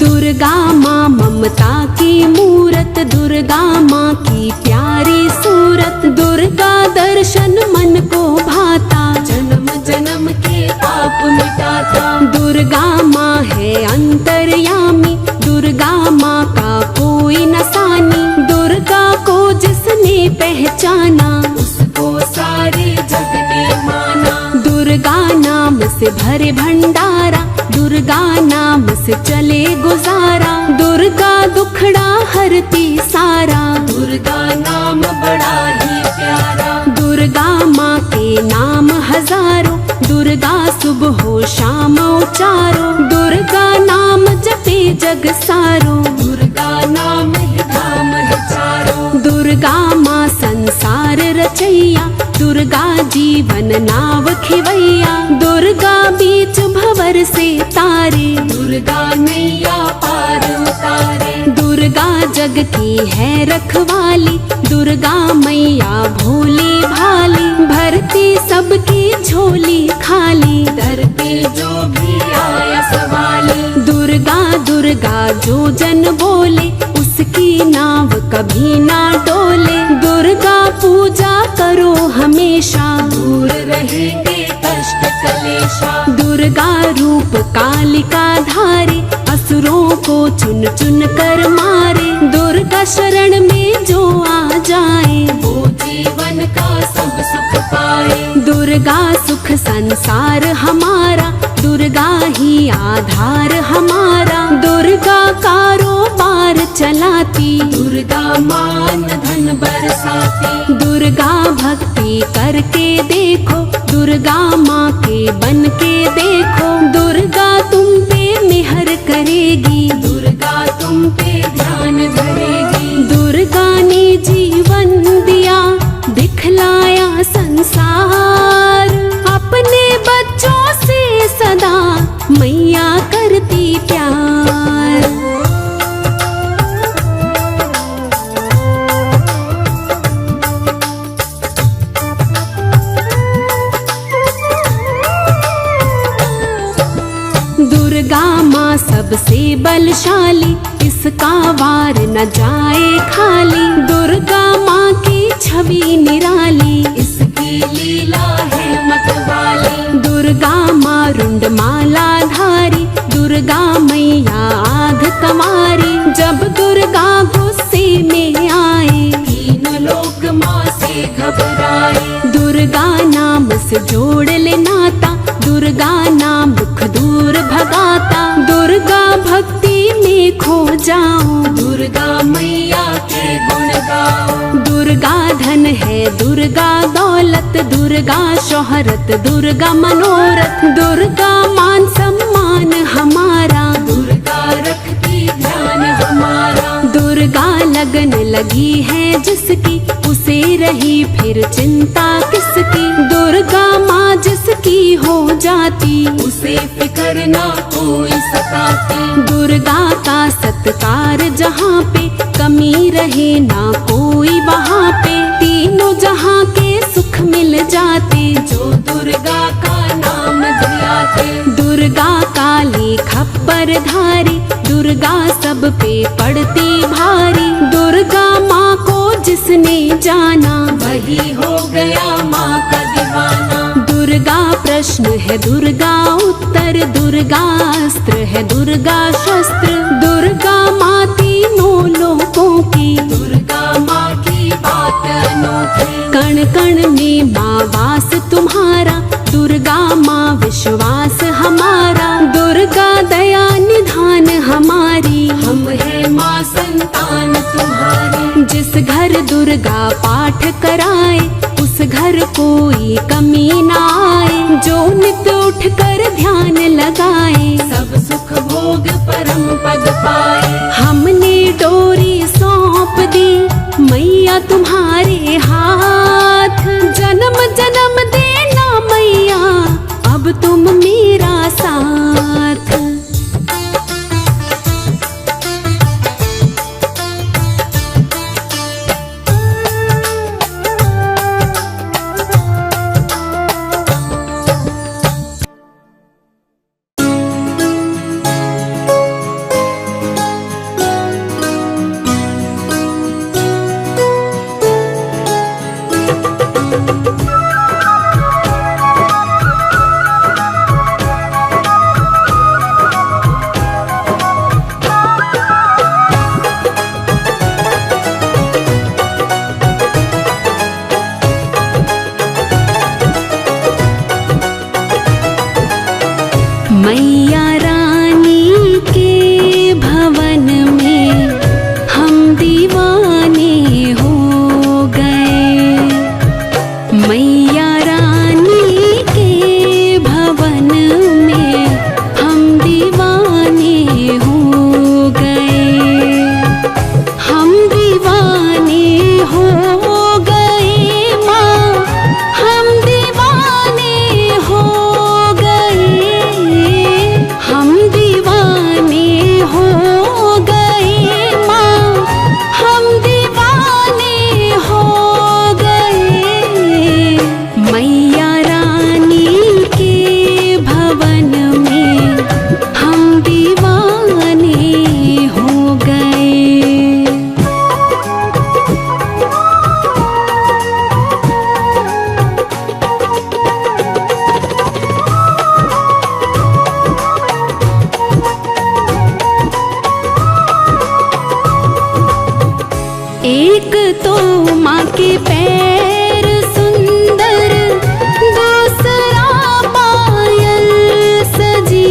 दुर्गा माँ ममता की मूरत, दुर्गा माँ की प्यारी सूरत, दुर्गा दर्शन मन को भाता, जन्म जन्म के पाप मिटाता। दुर्गा माँ है अंतर्यामी, दुर्गा माँ का कोई न सानी, दुर्गा को जिसने पहचाना, उसको सारे जग ने माना। दुर्गा नाम से भरे भंडारा, दुर्गा नाम से चले गुजारा, दुर्गा दुखड़ा हरती सारा, दुर्गा नाम बड़ा ही प्यारा। दुर्गा माँ के नाम हजारों, दुर्गा सुबह हो शाम उचारो, दुर्गा नाम जपे जग सारो, दुर्गा नाम ही धाम है चारों। दुर्गा माँ संसार रचैया, दुर्गा जीवन नाव खिवैया, दुर्गा बीच भंवर से तारे, दुर्गा नैया पार उतारे। दुर्गा जग की है रखवाली, दुर्गा मैया भोली भाली, भरती सबकी झोली खाली, दर पे जो भी आया सवाली। दुर्गा दुर्गा जो जन बोले, उसकी नाव कभी ना डोले, दुर्गा पूजा करो हमेशा, दूर रहेंगे कष्ट कलेशा। दुर्गा रूप कालिका धारे, असुरों को चुन चुन कर मारे, दुर्गा शरण में जो आ जाए, वो जीवन का सब सुख पाए। दुर्गा सुख संसार हमारा, दुर्गा ही आधार हमारा, दुर्गा कारोबार चलाती, दुर्गा मान धन बरसाती। दुर्गा भक्ति करके देखो, दुर्गा माँ के बन के देखो, दुर्गा तुम पे मेहर करेगी, दुर्गा तुम पे ध्यान धरेगी। दुर्गा ने जीवन दिया दिखलाया संसार, अपने बच्चों से सदा मैया करती प्यार। दुर्गा माँ सबसे बलशाली, इसका वार न जाए खाली। दुर्गा माँ की छवि निराली, इसकी लीला है मतवाली। दुर्गा माँ रुंड माला धारी, दुर्गा मैया आध कमारी। जब दुर्गा गुस्से में आए, तीन लोक माँ से घबराए। दुर्गा नाम से जोड़ ले नाता, दुर्गा नाम दुख दूर भगाता। दुर्गा भक्ति में खो जाओ, दुर्गा मैया के गुण गाओ। दुर्गा धन है, दुर्गा दौलत, दुर्गा शोहरत, दुर्गा मनोरथ। दुर्गा मान सम्मान हमारा, दुर्गा रखती ध्यान हमारा। दुर्गा लगन लगी है जिसकी, उसे रही फिर चिंता किसकी। दुर्गा माँ जिसकी हो जाती, उसे फिक्र ना कोई सताती। दुर्गा का सत्कार जहाँ पे, कमी रहे ना कोई वहाँ पे। तीनों जहाँ के सुख मिल जाते, जो दुर्गा का नाम धियाते। दुर्गा काली खप्पर धारी, दुर्गा सब पे पड़ती भारी। दुर्गा माँ को जिसने जाना, वही हो गया माँ का दीवाना। दुर्गा प्रश्न है, दुर्गा उत्तर, दुर्गा अस्त्र है, दुर्गा शस्त्र। दुर्गा माँ तीनों लोकों की, दुर्गा माँ की बात अनोखी। कण कण में माँ वास तुम्हारा, दुर्गा माँ विश्वास हमारा। दुर्गा दया निधान हमारी, हम है माँ संतान तुम्हारी। जिस घर दुर्गा पाठ कराए, उस घर कोई कमी ना आए। जो नित उठ कर ध्यान लगाए, सब सुख भोग परम पद पाए। हमने डोरी सौंप दी मैया तुम्हारे हाथ। जन्म जन्म देना मैया, अब तुम मेरा साथ। मैया रानी के भवन में हम दीवाने हो गए। मैया रानी के भवन में हम दीवाने हो गए। हम दीवाने हो गए माँ, हम दीवाने हो गए। हम दीवाने हो गए माँ, हम दीवाने हो गए। मैया रानी के भवन में हम दीवाने हो गए। एक तो माँ के पैर सुंदर, दूसरा पायल सजी।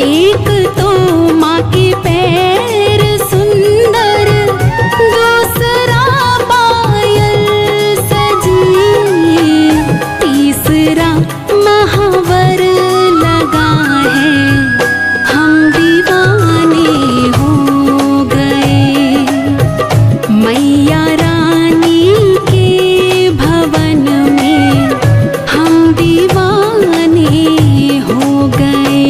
एक तो माँ के पैर सुंदर, दूसरा पायल सजी। तीसरा महावर लगा है, हम दीवाने हो गए। मैया रानी के भवन में हम दीवाने हो गए।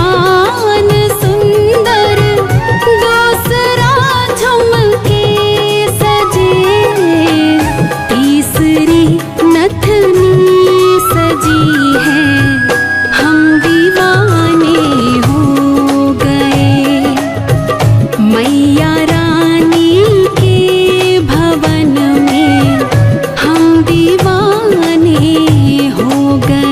विवान सुंदर, दूसरा झुमके सजे, तीसरी नथनी सजी है, हम दीवाने हो गए। मैया रानी के भवन में हम दीवाने हो गए।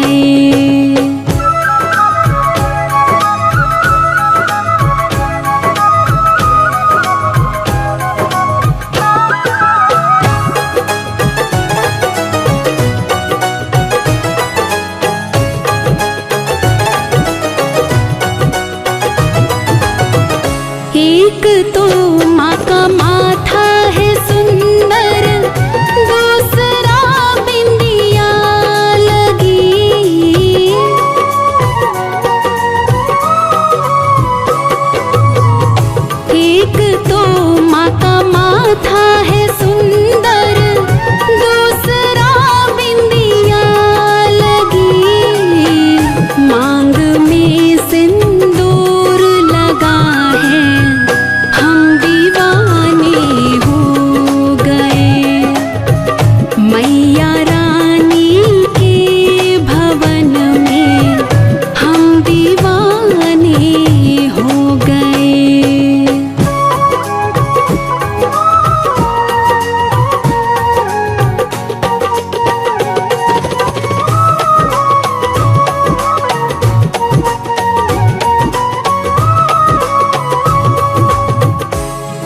एक तो माँ का माथा है सुंदर, दूसरा बिंदिया लगी। एक तो माँ का माथा है सुंदर, दूसरा बिंदिया लगी। मांग में सिंदूर लगा है, हम दीवाने हो गए। मैया रानी के भवन में हम दीवाने हो गए।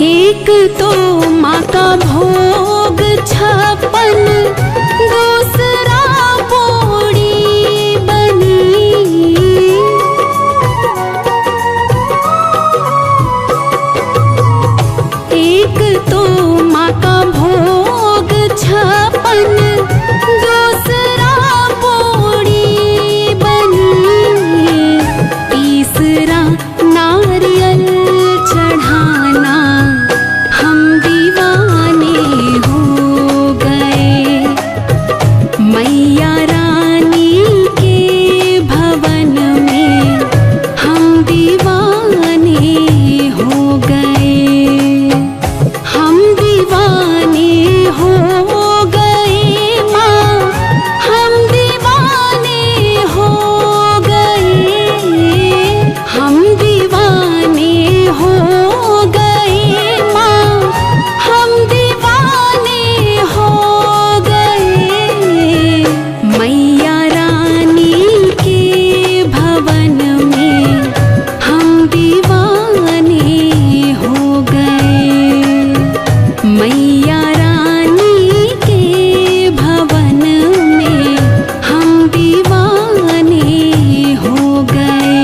एक तो माँ का भोग 56, दूसरा पोड़ी बनी। एक तो माँ का भोग 56, दूसरा पोड़ी बनी। तीसरा नारियल चढ़ाना, हम दीवाने हो गए। मैया रानी के भवन में हम दीवाने हो गए। हम दीवाने हो गए माँ, हम दीवाने हो गए। हम दीवाने हो गए माँ, हम दीवाने हो गए। मैया रानी के भवन में हम दीवाने हो गए। मैया रानी के भवन में हम दीवाने हो गए।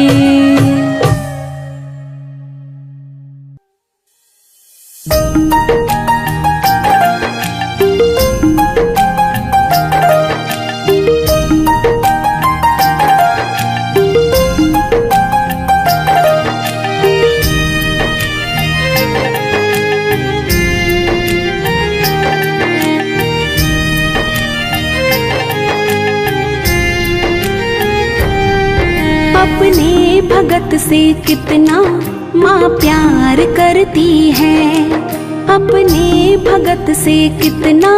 अपने भगत से कितना माँ प्यार करती है, अपने भगत से कितना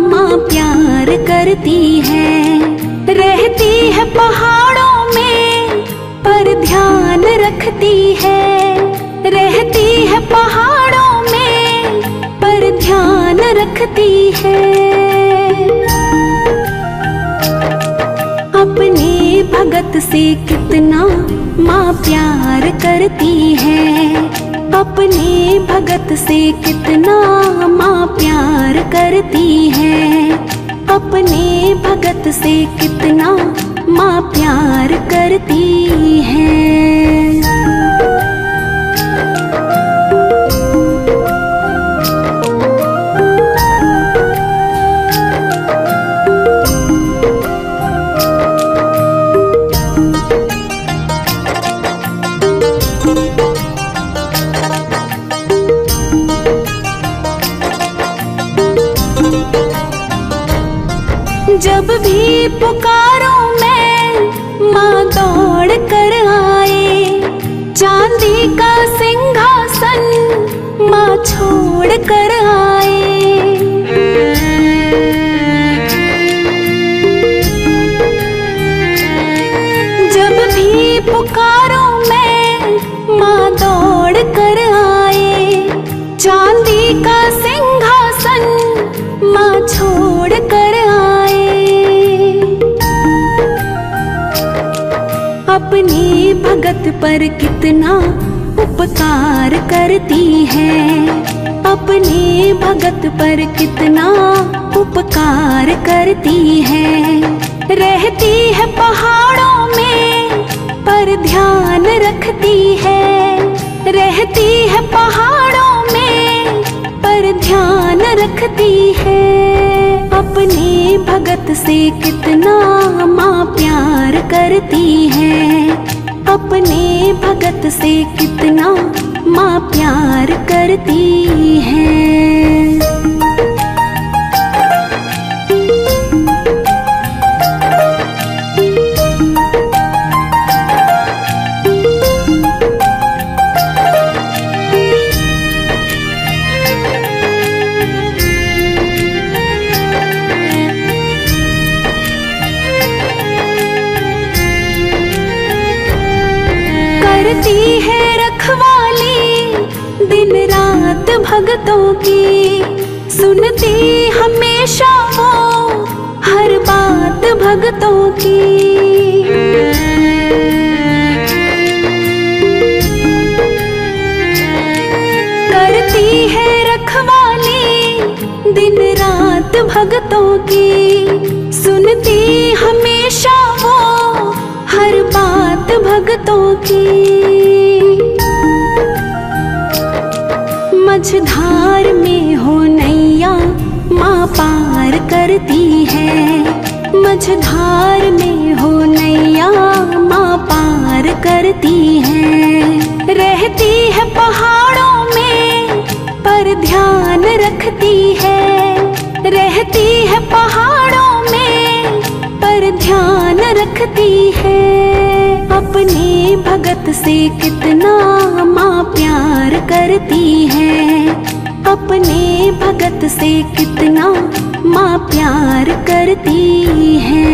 माँ प्यार करती है। रहती है पहाड़ों में पर ध्यान रखती है, रहती है पहाड़ों में पर ध्यान रखती है। अपने भगत से कितना माँ प्यार करती है, अपने भगत से कितना माँ प्यार करती है। अपने भगत से कितना माँ प्यार करती है। जब भी पुकारो मैं माँ दौड़ कर आए, छोड़ कर आए। जब भी पुकारो मैं माँ दौड़ कर आए। चांदी का सिंहासन माँ छोड़ कर आए। अपने भगत पर कितना उपकार करती है। अपने भगत पर कितना उपकार करती है। रहती है पहाड़ों में पर ध्यान रखती है। रहती है पहाड़ों में पर ध्यान रखती है। अपने भगत से कितना माँ प्यार करती है। अपने भगत से कितना माँ प्यार करती है। करती है रखवाली दिन रात भगतों की। सुनती हमेशा वो हर बात भगतों की। करती है रखवाली दिन रात भगतों की। सुनती हमेशा वो हर बात भगतों की। मझधार में हो नैया माँ पार करती है। मझधार में हो नैया माँ पार करती है। रहती है पहाड़ों में पर ध्यान रखती है। रहती है पहाड़ों में पर ध्यान रखती है। अपने भगत से कितना माँ प्यार करती है। अपने भगत से कितना माँ प्यार करती है।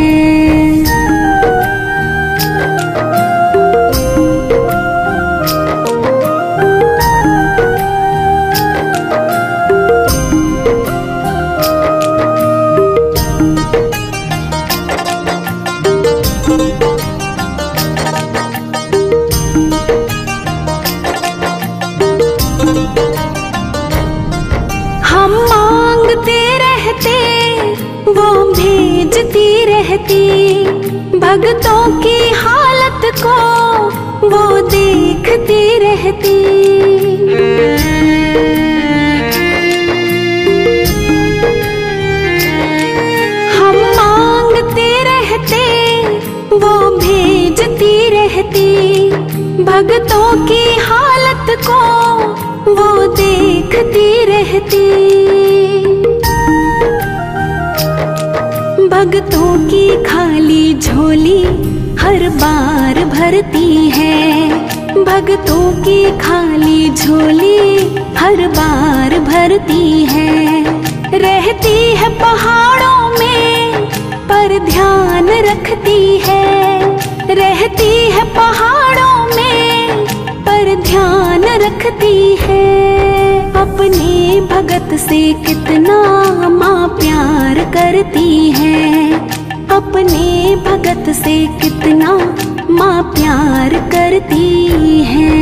हम मांगते रहते वो भेजती रहती। भगतों की हालत को वो देखती रहती। हम मांगते रहते वो भेजती रहती। भगतों की हालत को वो देखती रहती। भगतों की खाली झोली हर बार भरती है। भगतों की खाली झोली हर बार भरती है। रहती है पहाड़ों में पर ध्यान रखती है। रहती है पहाड़ों में पर ध्यान रखती है। अपने भगत से कितना माँ प्यार करती है। अपने भगत से कितना माँ प्यार करती है।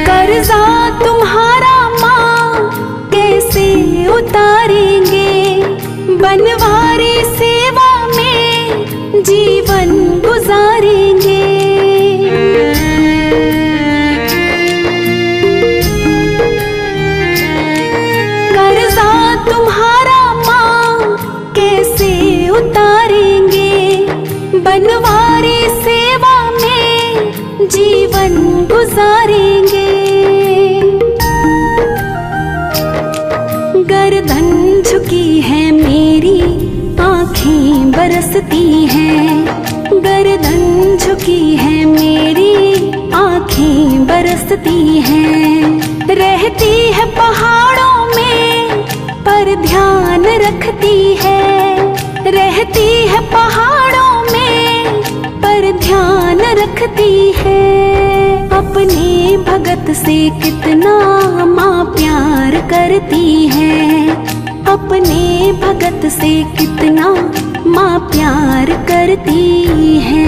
कर्जा तुम्हारा माँ कैसे उतारेंगे। बनवारी सेवा में जीवन गुजारेंगे। कर्जा तुम्हारा माँ कैसे उतारेंगे। जीवन गुजारेंगे। गर्दन झुकी है मेरी, आँखें बरसती हैं। गर्दन झुकी है मेरी, आँखें बरसती हैं। रहती है पहाड़ों में पर ध्यान रखती है। रहती है पहाड़ों में पर ध्यान रखती है। अपने भगत से कितना माँ प्यार करती है। अपने भगत से कितना माँ प्यार करती है।